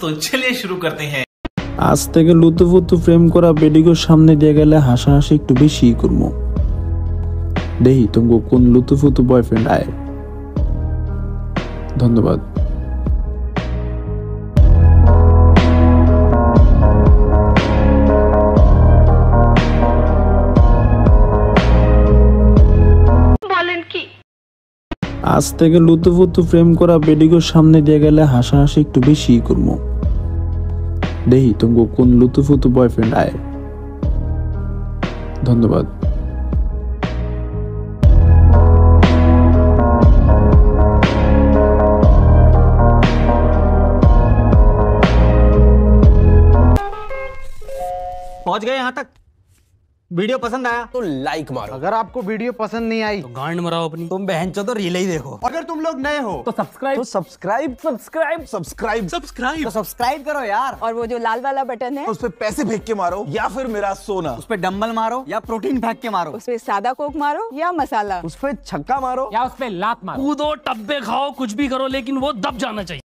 तो चलिए शुरू करते हैं। আজ থেকে লুতুপুতু প্রেম করা বেডিগোর সামনে দিয়ে গেলে হাসাহাসি একটু বেশি করবো। দেখি তুমি কোন লুতুপুতু বয়ফ্রেন্ড আয়। ধন্যবাদ। আজ থেকে লুতুপুতু প্রেম করা বেডিগোর সামনে দিয়ে গেলে হাসাহাসি একটু বেশি করবো। দেখি তুমি কোন লুতুপুতু বয়ফ্রেন্ড আয়। ধন্যবাদ। पहुंच गए यहाँ तक। वीडियो पसंद आया तो लाइक मारो। अगर आपको वीडियो पसंद नहीं आई तो गांड मराओ अपनी। तुम बहनचोद तो रील ही देखो। अगर तुम लोग नए हो तो सब्सक्राइब सब्सक्राइब करो यार। और वो जो लाल वाला बटन है उस पे पैसे फेंक के मारो या फिर मेरा सोना। उस पे डंबल मारो या प्रोटीन फेंक के मारो। उस पे सादा कोक मारो या मसाला। उस पे छक्का मारो या उस पे लात मारो। कूदो टब्बे खाओ कुछ भी करो लेकिन वो दब जाना चाहिए।